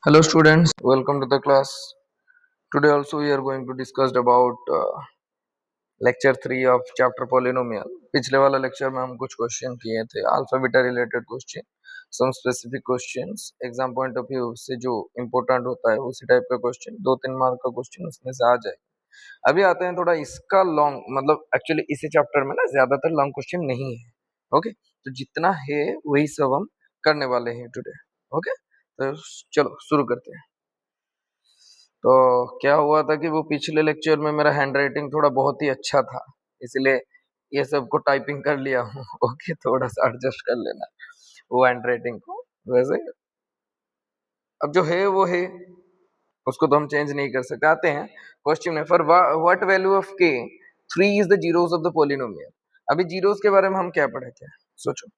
Hello students, welcome to the class. Today also we are going to discuss about lecture 3 of chapter polynomial. पिछले वाला lecture में हम कुछ question किए थे alpha beta related question, some specific questions exam point of view से जो important होता है उसी टाइप का क्वेश्चन, 2-3 मार्क का क्वेश्चन उसमें से आ जाए। अभी आते हैं थोड़ा इसका लॉन्ग, मतलब एक्चुअली इसी चैप्टर में ना ज्यादातर लॉन्ग क्वेश्चन नहीं है। ओके, तो जितना है वही सब हम करने वाले हैं टुडे। ओके, तो चलो शुरू करते हैं। तो क्या हुआ था कि वो पिछले लेक्चर में मेरा हैंडराइटिंग थोड़ा बहुत ही अच्छा था, इसलिए ये सबको टाइपिंग कर लिया हूँ। ओके, थोड़ा सा एडजस्ट कर लेना वो हैंडराइटिंग को। वैसे अब जो है वो है, उसको तो हम चेंज नहीं कर सकते। आते हैं क्वेश्चन में, फॉर व्हाट वैल्यू ऑफ के 3 is the zeros of the polynomial. अभी जीरोस के बारे में हम क्या पढ़े थे, सोचो।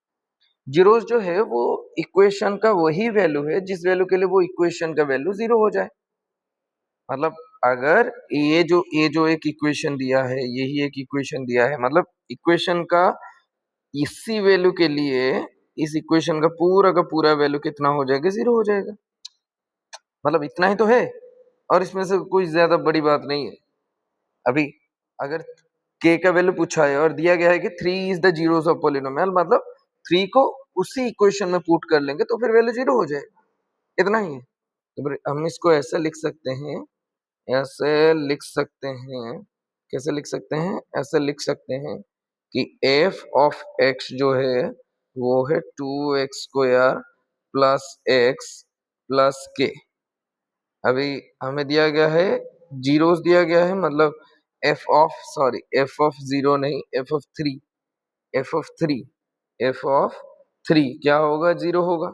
जीरोस जो है वो इक्वेशन का वही वैल्यू है जिस वैल्यू के लिए वो इक्वेशन का वैल्यू जीरो हो जाए। मतलब अगर ये जो एक इक्वेशन दिया है, यही एक इक्वेशन दिया है, मतलब इक्वेशन का इसी वैल्यू के लिए इस इक्वेशन का पूरा वैल्यू कितना हो जाएगा, जीरो हो जाएगा। मतलब इतना ही तो है, और इसमें से कोई ज्यादा बड़ी बात नहीं है। अभी अगर k का वैल्यू पूछा है और दिया गया है कि 3 is the zeros of polynomial, मतलब 3 को उसी इक्वेशन में पुट कर लेंगे तो फिर वैल्यू जीरो हो जाएगा। इतना ही है। तो फिर हम इसको ऐसे लिख सकते हैं, ऐसे लिख सकते हैं, कैसे लिख सकते हैं, ऐसे लिख सकते हैं कि f ऑफ x जो है वो है 2x square plus x plus k। अभी हमें दिया गया है, जीरोस दिया गया है, मतलब f ऑफ जीरो नहीं, f of three, f of three, f of three क्या होगा, जीरो होगा।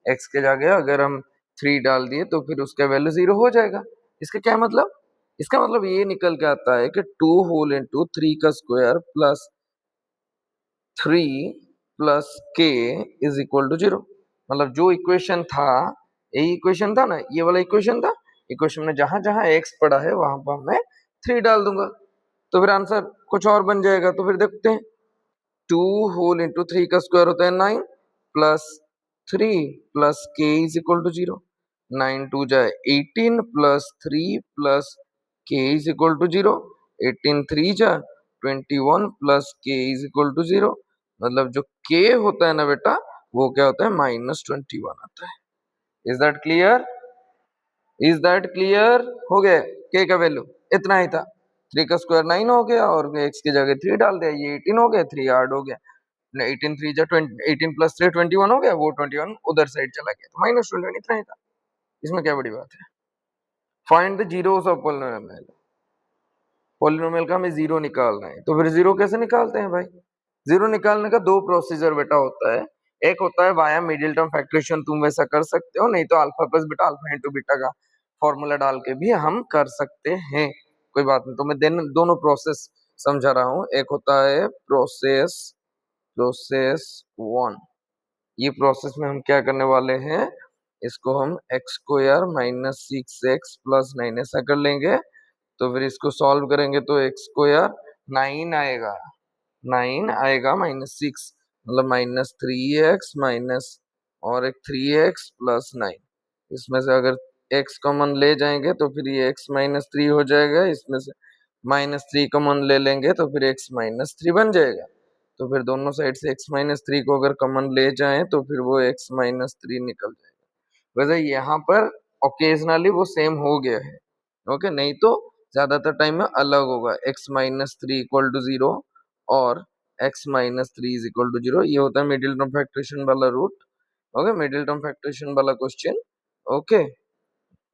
x के जगह अगर हम 3 डाल दिए तो फिर उसका वैल्यू जीरो हो जाएगा। इसका क्या मतलब, इसका मतलब ये निकल के आता है कि 2 होल इंटू 3 का square plus 3 plus k is equal to zero. मतलब जो इक्वेशन था, यही इक्वेशन था ना, ये वाला इक्वेशन था। इक्वेशन में जहां जहां x पड़ा है वहां पर मैं 3 डाल दूंगा तो फिर आंसर कुछ और बन जाएगा। तो फिर देखते हैं, 2 होल इंटू 3 का स्क्वायर होता है 9 plus 3 plus k is equal to zero. 9 two जाए 18 plus 3 plus k is equal to zero. 18 3 जा 21 plus k is equal to zero. मतलब जो के होता है ना बेटा, वो क्या होता है, -21 आता है। Is that clear, is that clear? हो गया के का वैल्यू इतना ही था। 3 का स्क्वायर 9 हो गया और x की जगह 3 डाल दिया, ये 18 हो गया, 3 ऐड हो गया। 18 3 जा 20, 18 प्लस 3 21 हो गया, वो 21 उधर साइड चला गया, तो -21 इतना ही था। इसमें क्या बड़ी बात है। Find the zeros of polynomial. Polynomial का हमें जीरो निकालना है, तो फिर जीरो कैसे निकालते हैं भाई। जीरो निकालने का दो प्रोसीजर बेटा होता है। एक होता है वाया मिडिल टर्म फैक्टरेशन, तुम वैसा कर सकते हो, नहीं तो alpha plus beta, alpha into beta का फॉर्मूला डाल के भी हम कर सकते हैं, कोई बात नहीं। तो मैं दोनों प्रोसेस समझा रहा हूँ। एक होता है प्रोसेस प्रोसेस वन। ये प्रोसेस में हम क्या करने वाले हैं, इसको हम एक्स स्क्वायर -6x प्लस 9 ऐसा कर लेंगे। तो फिर इसको सॉल्व करेंगे तो एक्स स्क्वायर 9 आएगा, 9 आएगा -6, मतलब -3x माइनस और एक 3x प्लस 9। इसमें से अगर x कॉमन ले जाएंगे तो फिर ये x -3 हो जाएगा, इसमें से -3 कॉमन ले लेंगे तो फिर x -3 बन जाएगा। तो फिर दोनों साइड से x -3 को अगर कॉमन ले जाएं तो फिर वो x -3 निकल जाएगा। वैसे यहाँ पर ओकेजनली वो सेम हो गया है, ओके, नहीं तो ज्यादातर टाइम में अलग होगा। x -3 इक्वल टू जीरो और x -3 is equal to zero, ये होता है मिडिल टर्म फैक्टरेशन वाला root. Okay, middle term factorisation वाला question. Okay,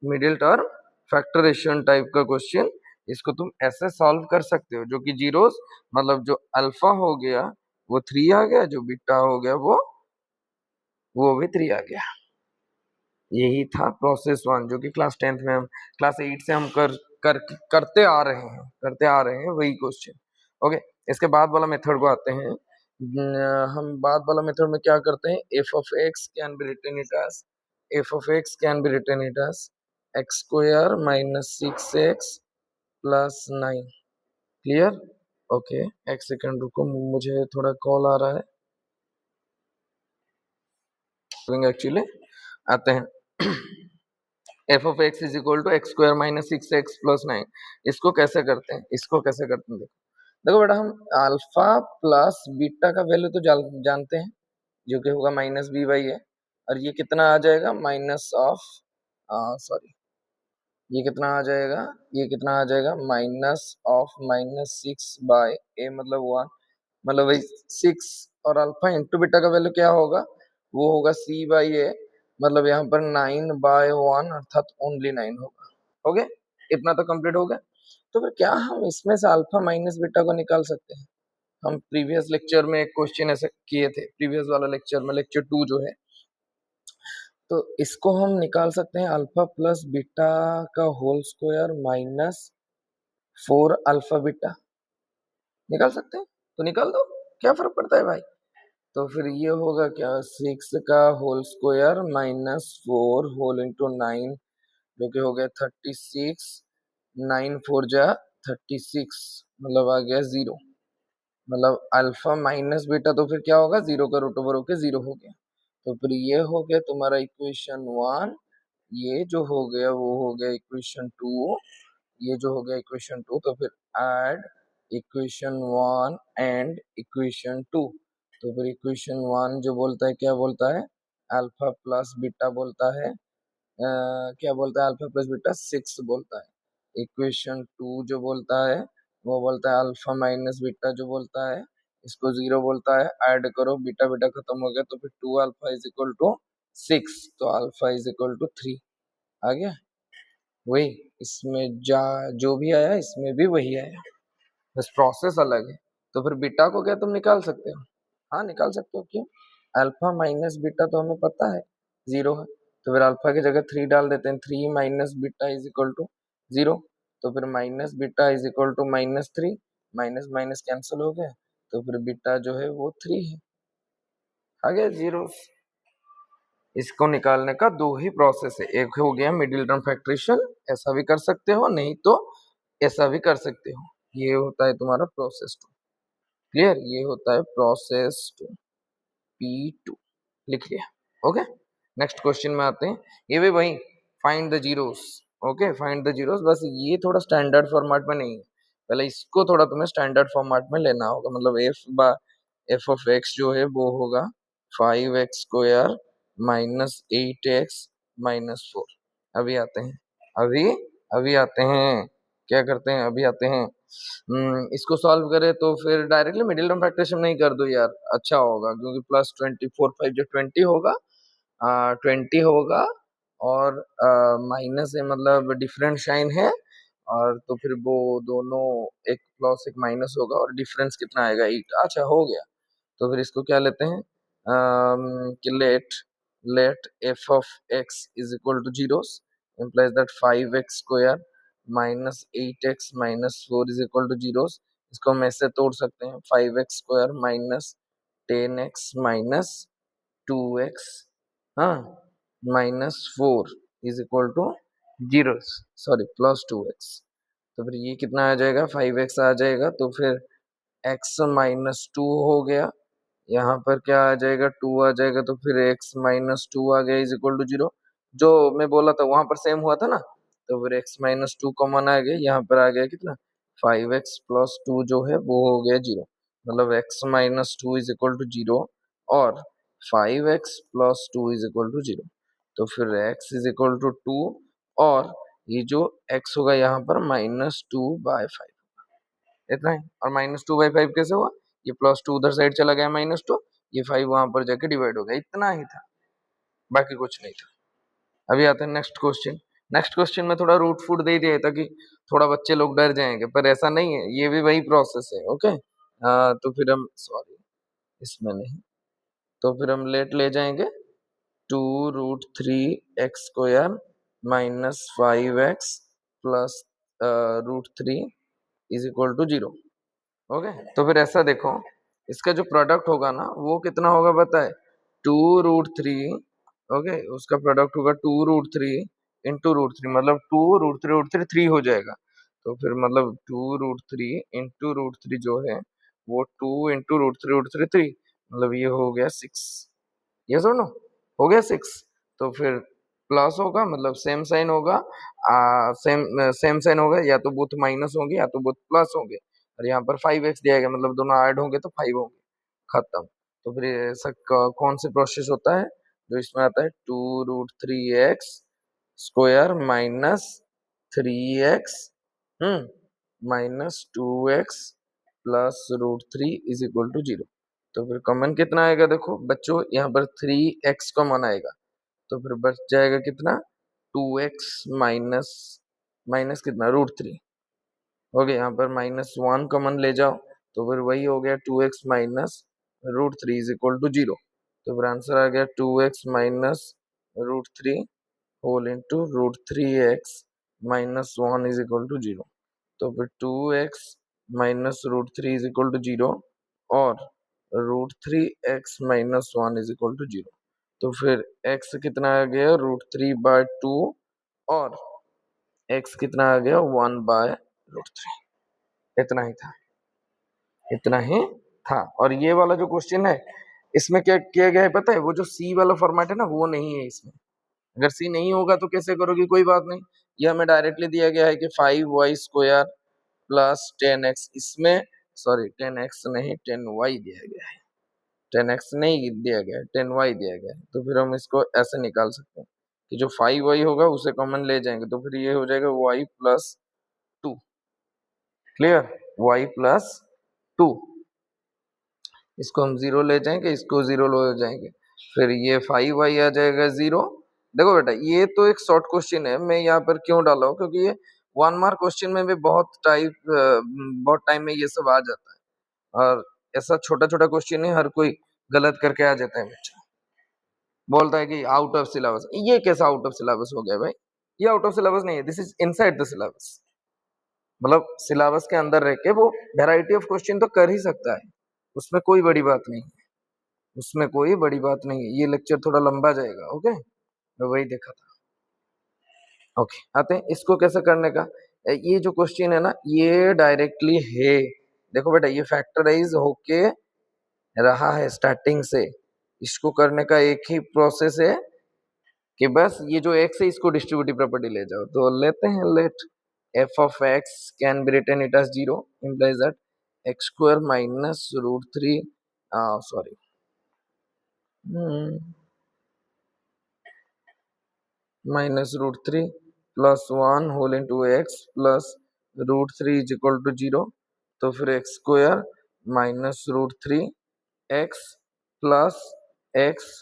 middle term factorisation type का क्वेश्चन, इसको तुम ऐसे सॉल्व कर सकते हो, जो कि जीरोस, मतलब जो अल्फा हो गया वो 3 आ गया, जो बीटा हो गया वो भी 3 आ गया। यही था प्रोसेस वन, जो कि क्लास 10th में हम, क्लास 8 से हम करते आ रहे हैं, वही क्वेश्चन। ओके, इसके बाद वाला मेथड को आते हैं। हम बाद वाला मेथड में क्या करते हैं, f of x can be written it as, x square -6x plus 9। Clear? Okay, एक सेकंड रुको, मुझे थोड़ा कॉल आ रहा है एक्चुअली। आते हैं f of x is equal to x square minus 6x plus 9। इसको कैसे करते हैं, इसको कैसे करते हैं, देखो देखो बेटा, हम अल्फा प्लस बीटा का वैल्यू तो जानते हैं, जो कि होगा माइनस बी बाई ए, और ये कितना आ जाएगा माइनस ऑफ, सॉरी, ये कितना आ जाएगा, ये कितना आ जाएगा माइनस ऑफ माइनस 6 बाय ए, मतलब 1, मतलब वही 6, और अल्फा इंटू बीटा का वैल्यू क्या होगा, वो होगा सी बाई ए, मतलब यहाँ पर 9/1 अर्थात ओनली 9 होगा। हो गया, इतना तो कंप्लीट हो गया। तो फिर क्या हम इसमें से अल्फा माइनस बीटा को निकाल सकते हैं? हम प्रीवियस लेक्चर में एक क्वेश्चन ऐसे किए थे, प्रीवियस वाला लेक्चर में, लेक्चर 2 जो है, तो इसको हम निकाल सकते हैं अल्फा प्लस बीटा का whole square minus 4 alpha beta, निकाल सकते हैं, तो निकाल दो, क्या फर्क पड़ता है भाई। तो फिर ये होगा क्या, 6 का whole square minus 4 whole into 9, जो कि हो गया 36, 9 4 जा 36, मतलब आ गया 0, मतलब अल्फा माइनस बीटा, तो फिर क्या होगा, 0 का रूट ओवर होके 0 हो गया। तो फिर ये हो गया तुम्हारा इक्वेशन 1, ये जो हो गया वो हो गया इक्वेशन 2, ये जो हो गया इक्वेशन 2, तो फिर ऐड इक्वेशन 1 एंड इक्वेशन 2। तो फिर इक्वेशन 1 जो बोलता है, क्या बोलता है, अल्फा प्लस बीटा बोलता है, क्या बोलता है, अल्फा प्लस बीटा 6 बोलता है। इक्वेशन 2 जो बोलता है वो बोलता है अल्फा माइनस बीटा, जो बोलता है इसको 0 बोलता है। ऐड करो, बीटा बीटा खत्म हो गया, तो फिर 2 अल्फा इज इक्वल टू 6, तो अल्फा इज इक्वल टू 3 आ गया। वही इसमें जो भी आया इसमें भी वही आया, बस प्रोसेस अलग है। तो फिर बीटा को क्या तुम निकाल सकते हो? हाँ निकाल सकते हो, क्यों, अल्फा माइनस बीटा तो हमें पता है 0 है, तो फिर अल्फा की जगह 3 डाल देते हैं, 3 minus beta is equal to 0, तो फिर minus beta is equal to -3, minus minus cancel हो गया, तो फिर बीटा जो है वो 3 है, आ गया 0। इसको निकालने का दो ही प्रोसेस है, एक हो गया मिडिल टर्म फैक्टरेशन, ऐसा भी कर सकते हो, नहीं तो ऐसा भी कर सकते हो, ये होता है तुम्हारा प्रोसेस 2, क्लियर, ये होता है प्रोसेस 2, P2 लिख लिया। ओके, नेक्स्ट क्वेश्चन में आते हैं, ये भी वही find the zeros. Okay, find the zeros, बस ये थोड़ा स्टैंडर्ड फॉर्मेट में नहीं है, पहले इसको थोड़ा तुम्हें स्टैंडर्ड फॉर्मेट में लेना होगा, मतलब एफ ऑफ एक्स जो है वो होगा 5x square minus 8x minus 4। अभी आते हैं, अभी अभी आते हैं, क्या करते हैं, अभी आते हैं, इसको सॉल्व करें तो फिर डायरेक्टली मिडिल टर्म फैक्टरेशन नहीं कर दो यार, अच्छा होगा, क्योंकि प्लस 24 5 जो 20 होगा, 20 होगा, और माइनस है, मतलब डिफरेंट साइन है, और तो फिर वो दोनों, एक प्लस एक माइनस होगा, और डिफरेंस कितना आएगा 8, अच्छा हो गया। तो फिर इसको क्या लेते हैं, कि let f of x is equal to zeros implies that 5x square minus 8x minus 4 is equal to zeros. इसको हम ऐसे तोड़ सकते हैं, 5x square minus 10x minus 2x, हाँ, minus 4 is equal to zeros, sorry plus 2x। तो फिर ये कितना आ जाएगा, 5x आ जाएगा, तो फिर x माइनस 2 हो गया, यहाँ पर क्या आ जाएगा, 2 आ जाएगा, तो फिर x माइनस 2 आ गया इज इक्वल टू 0, जो मैं बोला था वहां पर सेम हुआ था ना, तो फिर x माइनस 2 कॉमन आ गया, यहाँ पर आ गया कितना, 5x प्लस 2 जो है वो हो गया 0, मतलब x minus 2 is equal to 0, और 5x plus 2 is equal to 0, तो फिर x इज इक्वल टू 2, और ये जो x होगा यहाँ पर -2/5, इतना ही, और -2/5 कैसे हुआ, ये +2 उधर साइड चला गया, -2, ये 5 वहां पर जाके डिवाइड हो गया, इतना ही था, बाकी कुछ नहीं था। अभी आते हैं नेक्स्ट क्वेश्चन। नेक्स्ट क्वेश्चन में थोड़ा रूट फूट दे दिया है, ताकि थोड़ा बच्चे लोग डर जाएंगे, पर ऐसा नहीं है, ये भी वही प्रोसेस है। ओके, तो फिर हम, सॉरी इसमें नहीं, तो फिर हम लेट ले जाएंगे 2√3x स्क्वायर माइनस 5x प्लस √3 इज इक्वल टू 0। ओके, तो फिर ऐसा देखो, इसका जो प्रोडक्ट होगा ना वो कितना होगा बताए, 2√3, ओके, उसका प्रोडक्ट होगा 2√3 इंटू √3, मतलब 2√3 हो जाएगा, तो फिर मतलब 2√3 इंटू √3 जो है वो 2 इंटू √3 3, मतलब ये हो गया 6, ये सुनो, हो गया 6, तो फिर प्लस होगा मतलब सेम साइन होगा, सेम सेम साइन होगा, या तो बोथ माइनस होंगे या तो बोथ प्लस होंगे, और यहाँ पर 5x दिया गया मतलब दोनों ऐड होंगे तो 5 होंगे, खत्म। तो फिर ऐसा कौन सी प्रोसेस होता है जो इसमें आता है, 2√3x square minus 3x minus 2x plus √3 is equal to 0। तो फिर कॉमन कितना आएगा, देखो बच्चों यहाँ पर 3x कॉमन आएगा, तो फिर बच जाएगा कितना, 2x माइनस माइनस कितना, √3 हो गया। यहाँ पर -1 कॉमन ले जाओ तो फिर वही हो गया 2x minus √3 is equal to 0। तो फिर आंसर आ गया 2x minus √3 whole into √3x minus 1 is equal to 0। तो फिर 2x minus √3 is equal to 0 और √3x minus 1 is equal to 0। तो फिर x कितना आ गया, √3/2 और x कितना आ गया, 1/√3। इतना ही था, इतना ही था। और ये वाला जो क्वेश्चन है इसमें क्या किया गया है पता है, वो जो सी वाला फॉर्मेट है ना वो नहीं है इसमें। अगर सी नहीं होगा तो कैसे करोगे, कोई बात नहीं, ये हमें डायरेक्टली दिया गया है कि 5y स्क्वायर प्लस 10x, इसमें सॉरी 10x नहीं 10y दिया गया है, 10x नहीं दिया गया है, 10y दिया गया है। तो फिर हम इसको ऐसे निकाल सकते हैं कि जो 5y होगा उसे कॉमन ले जाएंगे तो फिर ये हो जाएगा y plus 2, clear, y plus 2, इसको हम 0 ले जाएंगे, इसको 0 ले जाएंगे, फिर ये 5y आ जाएगा 0। देखो बेटा ये तो एक शॉर्ट क्वेश्चन है, मैं यहाँ पर क्यों डाला हूँ, क्योंकि ये 1 मार्क क्वेश्चन में भी बहुत टाइम में ये सब आ जाता है, और ऐसा छोटा छोटा क्वेश्चन है हर कोई गलत करके आ जाता है बच्चा, बोलता है कि आउट ऑफ सिलेबस। ये कैसा आउट ऑफ सिलेबस हो गया भाई, ये आउट ऑफ सिलेबस नहीं है, this is inside the syllabus, मतलब सिलेबस के अंदर रह के वो वेराइटी ऑफ क्वेश्चन तो कर ही सकता है, उसमें कोई बड़ी बात नहीं है, उसमें कोई बड़ी बात नहीं है। ये लेक्चर थोड़ा लंबा जाएगा, ओके, मैं वही देखा था। ओके आते हैं इसको कैसे करने का। ये जो क्वेश्चन है ना ये डायरेक्टली है, देखो बेटा ये फैक्टराइज होके रहा है स्टार्टिंग से, इसको करने का एक ही प्रोसेस है कि बस ये जो x है इसको डिस्ट्रीब्यूटिव प्रॉपर्टी ले जाओ। तो लेते हैं, late f of x can be written it as 0 implies that x square minus √3 sorry minus √3 plus 1 whole into x plus √3 is equal to 0। तो फिर x square minus √3 x plus x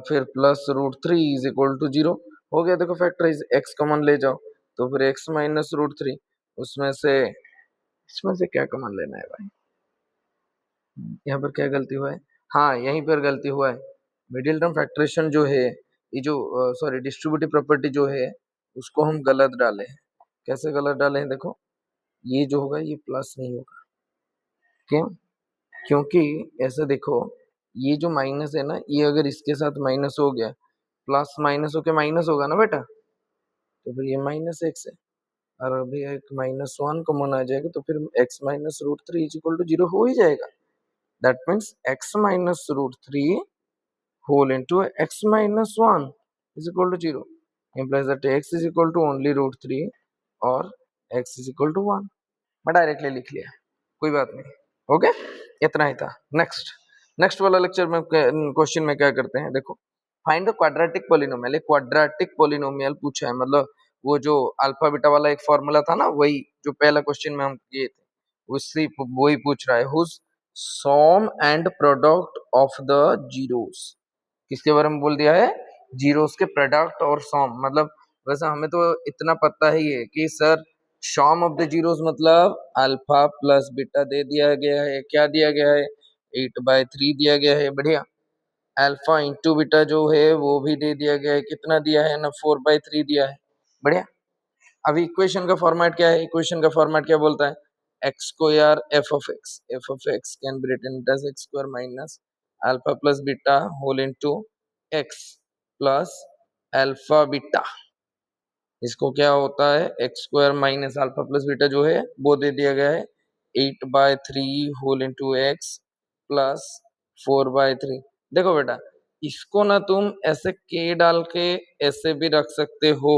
फिर plus √3 is equal to 0 हो गया। देखो factorise, x common ले जाओ तो फिर x माइनस √3, उसमें से इसमें से क्या कॉमन लेना है भाई, यहाँ पर क्या गलती हुआ है, हाँ यहीं पर गलती हुआ है, मिडिल टर्म फैक्टरेशन जो है, ये जो सॉरी डिस्ट्रीब्यूटिव प्रॉपर्टी जो है उसको हम गलत डाले हैं। कैसे गलत डाले हैं, देखो ये जो होगा ये प्लस नहीं होगा, क्यों, क्योंकि ऐसे देखो ये जो माइनस है ना ये अगर इसके साथ माइनस हो गया, प्लस माइनस होके माइनस होगा ना बेटा, तो फिर ये माइनस एक्स है, और अभी एक -1 कॉमन आ जाएगा तो फिर x minus √3 is equal to 0 हो ही जाएगा। That means x minus √3 whole into x minus 1 is equal to 0 implies that x is equal to only √3 और x is equal to 1। मैं डायरेक्टली लिख लिया, कोई बात नहीं, ओके इतना ही था। नेक्स्ट नेक्स्ट वाला लेक्चर में क्वेश्चन में क्या करते हैं, देखो फाइंड द क्वाड्रेटिक पोलिनोमियल, एक क्वाड्रेटिक पोलिनोमियल पूछा है, मतलब वो जो अल्फा बीटा वाला एक फॉर्मूला था ना वही जो पहला क्वेश्चन में हम किए थे उसी वही पूछ रहा है, whose sum and product of the zeros, किसके बारे में बोल दिया है, जीरोस के प्रोडक्ट और सम, मतलब वैसे हमें तो इतना पता ही है कि sir sum of the zeros मतलब अल्फा प्लस बीटा दे दिया गया है, क्या दिया गया है 8/3 दिया गया है, बढ़िया, अल्फा इंटू बीटा जो है वो भी दे दिया गया है, कितना दिया है ना 4/3 दिया है, बढ़िया। अभी इक्वेशन का फॉर्मेट क्या है, इक्वेशन का फॉर्मेट क्या बोलता है, x square f of x can be written as x square minus alpha plus beta whole into x plus alpha beta, इसको क्या होता है x square minus alpha plus beta जो है वो दे दिया गया है 8/3 होल इनटू एक्स प्लस 4/3। देखो बेटा इसको ना तुम ऐसे के डाल के ऐसे भी रख सकते हो,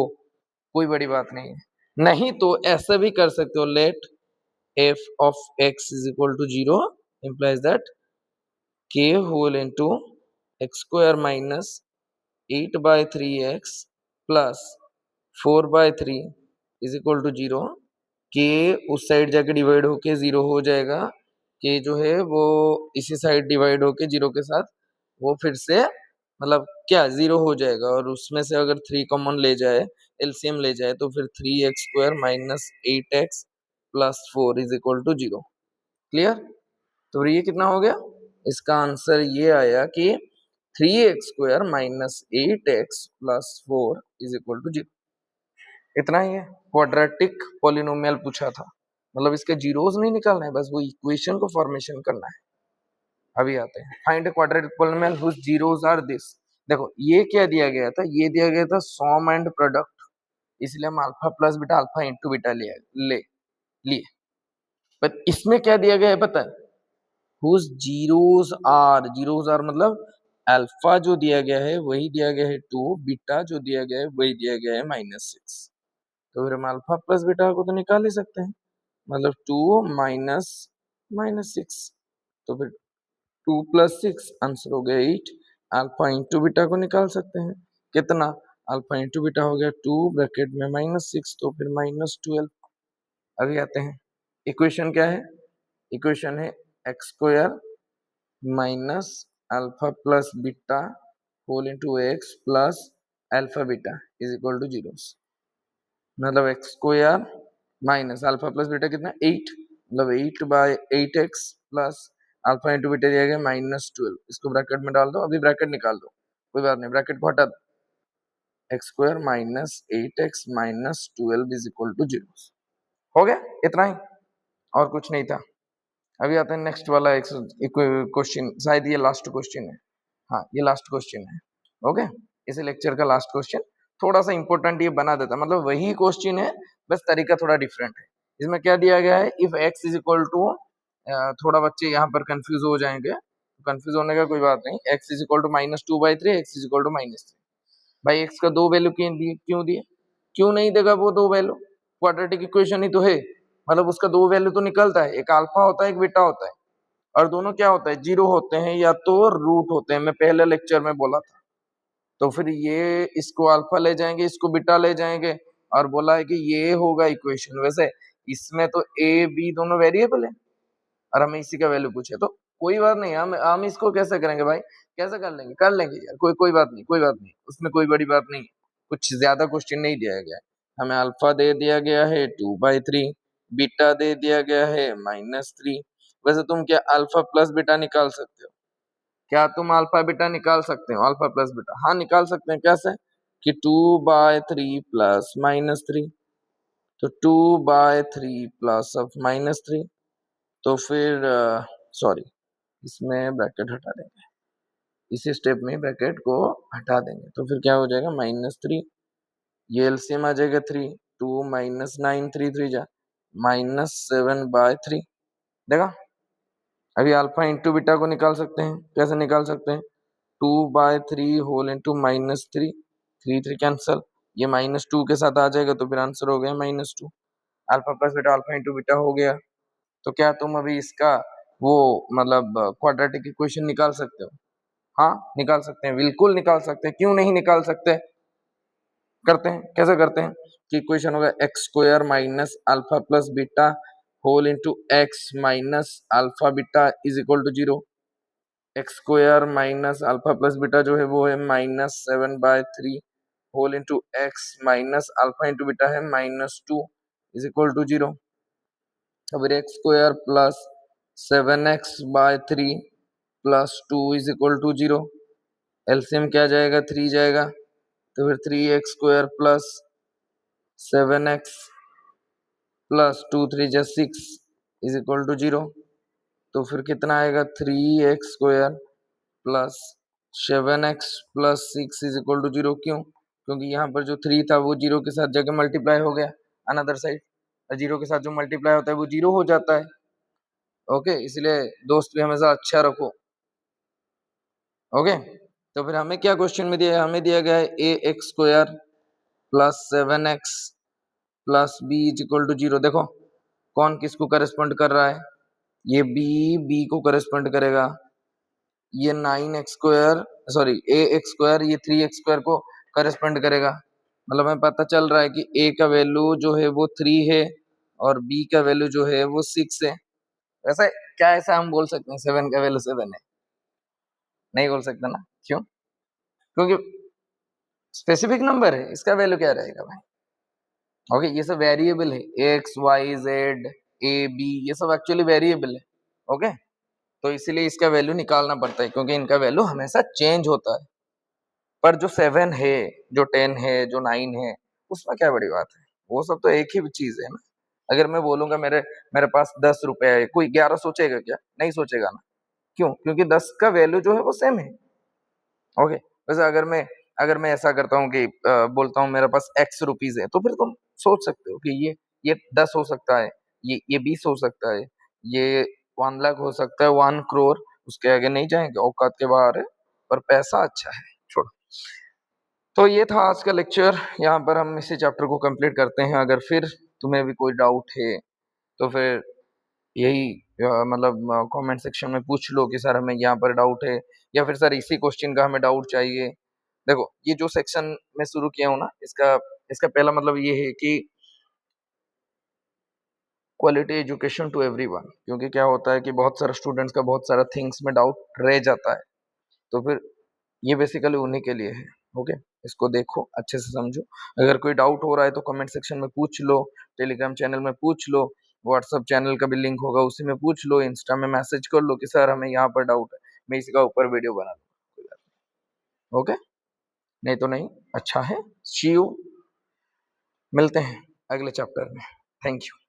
कोई बड़ी बात नहीं है। नहीं तो ऐसे भी कर सकते हो, late f of x is equal to 0 implies that k whole into x square minus 8 by 3x plus 4 by 3 is equal to 0। k उस साइड जाके डिवाइड होके 0 हो जाएगा, k जो है वो इसी साइड डिवाइड होके 0 के साथ वो फिर से मतलब क्या 0 हो जाएगा, और उसमें से अगर 3 कॉमन ले जाए, एलसीएम ले जाए, तो फिर 3x² minus 8x plus 4 is equal to 0। Clear? तो ये कितना हो गया? इसका आंसर ये आया कि 3x² minus 8x plus 4 is equal to 0। इतना ही है। क्वाड्रेटिक पॉलिनोमियल पूछा था, मतलब इसके जीरोस नहीं निकालना है, बस वो इक्वेशन को फॉर्मेशन करना है। अभी आते हैं, find quadratic polynomial whose zeros are this. देखो ये क्या दिया गया था, ये दिया गया था सम एंड प्रोडक्ट, इसलिए हम alpha plus beta alpha into beta लिए। पर इसमें क्या दिया गया है पता है? हुज जीरोस आर मतलब अल्फा जो दिया गया है वही दिया गया है 2, बीटा जो दिया गया है वही दिया गया है -6। तो फिर हम अल्फा प्लस बीटा को तो निकाल ही सकते हैं, मतलब 2 माइनस -6, तो फिर 2 प्लस 6 आंसर हो गया 8। अल्फा इंटू बीटा को निकाल सकते हैं, कितना? अल्फा इंटू बीटा हो गया 2 ब्रैकेट में -6, तो फिर -12। अभी आते हैं, इक्वेशन क्या है? इक्वेशन है x² minus alpha plus beta whole into x plus alpha beta is equal to 0। मतलब x² minus alpha plus beta कितना 8, मतलब 8/8x plus alpha into beta दिया गया -12। इसको ब्रैकेट में डाल दो, अभी ब्रैकेट निकाल दो, कोई बात नहीं, ब्रैकेट को हटा दो। x² minus 8x minus 12 is equal to 0। हो गया, इतना ही, और कुछ नहीं था। अभी आते हैं नेक्स्ट वाला एक क्वेश्चन, शायद ये लास्ट क्वेश्चन है। हाँ ये लास्ट क्वेश्चन है। ओके, इस लेक्चर का लास्ट क्वेश्चन थोड़ा सा इंपॉर्टेंट ये बना देता, मतलब वही क्वेश्चन है, बस तरीका थोड़ा डिफरेंट है। इसमें क्या दिया गया है, if x is equal to, थोड़ा बच्चे यहाँ पर कंफ्यूज हो जाएंगे, कंफ्यूज होने का कोई बात नहीं। x is equal to -2/3, x is equal to -3। भाई x का 2 वैल्यू क्यों दिए? क्यों नहीं देगा वो 2 वैल्यू? क्वाड्रेटिक इक्वेशन ही तो है, मतलब उसका 2 वैल्यू तो निकलता है, एक अल्फा होता है एक बीटा होता है, और दोनों क्या होता है, जीरो होते हैं या तो रूट होते हैं, मैं पहले लेक्चर में बोला था। तो फिर ये इसको अल्फा ले जाएंगे, इसको बीटा ले जाएंगे, और बोला है कि ये होगा इक्वेशन। वैसे इसमें तो ए बी दोनों वेरिएबल है, और हमें इसी का वैल्यू पूछे, तो कोई बात नहीं, हम इसको कैसे करेंगे भाई, कैसे कर लेंगे यार, कोई बात नहीं, कोई बात नहीं, उसमें कोई बड़ी बात नहीं, कुछ ज्यादा क्वेश्चन नहीं दिया गया है। हमें अल्फा दे दिया गया है 2/3, बीटा दे दिया गया है -3। वैसे तुम क्या अल्फा प्लस बीटा निकाल सकते हो? क्या तुम अल्फा बीटा निकाल सकते हो? अल्फा प्लस बीटा हाँ निकाल सकते हैं। कैसे? कि 2/3 प्लस -3, तो 2/3 प्लस ऑफ -3, तो फिर सॉरी, इसमें ब्रैकेट हटा देंगे, इसी स्टेप में ब्रैकेट को हटा देंगे, तो फिर क्या हो जाएगा -3, ये एलसीएम आ जाएगा 3, 2 माइनस 9, 3 3 जा -7/3। देखा? अभी अल्फा इंटू बीटा को निकाल सकते हैं, कैसे निकाल सकते हैं? 2/3 होल इंटू -3, 3 3 कैंसल, ये -2 के साथ आ जाएगा, तो फिर आंसर हो गया -2। Alpha plus beta alpha into beta हो गया। तो क्या तुम अभी इसका वो मतलब क्वाड्रेटिक इक्वेशन निकाल सकते हो? हाँ निकाल सकते हैं, बिल्कुल निकाल सकते हैं, क्यों नहीं निकाल सकते? करते हैं, कैसे करते हैं कि इक्वेशन होगा x² minus alpha plus beta whole into x minus alpha beta is equal to 0। x² minus alpha plus beta जो है वो है -7/3 whole into x minus alpha into beta है -2 इज इक्वल टू 0। अब x² plus 7x/3 plus 2 is equal to 0। LCM क्या जाएगा? 3 जाएगा, तो फिर 3x² प्लस 7x प्लस 2 3 जा 6 इज इक्वल टू 0। तो फिर कितना आएगा? 3x² plus 7x plus 6 is equal to 0। क्यों? क्योंकि यहाँ पर जो 3 था वो 0 के साथ जगह मल्टीप्लाई हो गया अनदर साइड, 0 के साथ जो मल्टीप्लाई होता है वो 0 हो जाता है। ओके, इसलिए दोस्त भी हमेशा अच्छा रखो। ओके, तो फिर हमें क्या क्वेश्चन में दिया है, हमें दिया गया है a x square plus 7x plus b is equal to 0। देखो कौन किसको करस्पॉन्ड कर रहा है, ये बी को करस्पॉन्ड करेगा, ये 9x स्क्वायर सॉरी ए एक्स स्क्वायर ये 3x स्क्वायर को करस्पॉन्ड करेगा। मतलब हमें पता चल रहा है कि a का वैल्यू जो है वो 3 है और b का वैल्यू जो है वो 6 है। वैसे क्या ऐसा हम बोल सकते हैं 7 का वैल्यू 7 है? नहीं बोल सकते ना, क्यों? क्योंकि स्पेसिफिक नंबर है, इसका वैल्यू क्या रहेगा भाई? ओके, ये सब वेरिएबल है, x y z a b ये सब एक्चुअली वेरिएबल है। ओके, तो इसीलिए इसका वैल्यू निकालना पड़ता है क्योंकि इनका वैल्यू हमेशा चेंज होता है। पर जो 7 है, जो 10 है, जो 9 है, उसमें क्या बड़ी बात है? वो सब तो एक ही चीज है ना। अगर मैं बोलूंगा मेरे मेरे पास 10 रुपए है, कोई 11 सोचेगा क्या? नहीं सोचेगा ना। क्यों? क्योंकि 10 का वैल्यू जो है वो सेम है। ओके, वैसे अगर मैं ऐसा करता हूँ कि बोलता हूँ मेरे पास एक्स रुपीज है, तो फिर तुम सोच सकते हो कि ये 10 हो सकता है, ये 20 हो सकता है, ये 1 लाख हो सकता है, 1 करोड़। उसके आगे नहीं जाएंगे, औकात के बाहर है, पर पैसा अच्छा है। छोड़ो। तो ये था आज का लेक्चर, यहाँ पर हम इसी चैप्टर को कंप्लीट करते हैं। अगर फिर तुम्हें भी कोई डाउट है तो फिर यही मतलब कमेंट सेक्शन में पूछ लो कि सर हमें यहाँ पर डाउट है, या फिर सर इसी क्वेश्चन का हमें डाउट चाहिए। देखो ये जो सेक्शन मैं शुरू किया हूँ ना, इसका इसका पहला मतलब ये है कि क्वालिटी एजुकेशन टू एवरीवन। क्योंकि क्या होता है कि बहुत सारे स्टूडेंट्स का बहुत सारा थिंग्स में डाउट रह जाता है, तो फिर ये बेसिकली उन्हीं के लिए है। ओके, इसको देखो, अच्छे से समझो। अगर कोई डाउट हो रहा है तो कमेंट सेक्शन में पूछ लो, टेलीग्राम चैनल में पूछ लो, व्हाट्सएप चैनल का भी लिंक होगा उसी में पूछ लो, इंस्टा में मैसेज कर लो कि सर हमें यहाँ पर डाउट है, मैं इसका ऊपर वीडियो बना दूंगा। ओके, नहीं तो नहीं। अच्छा है, सी यू, मिलते हैं अगले चैप्टर में। Thank you.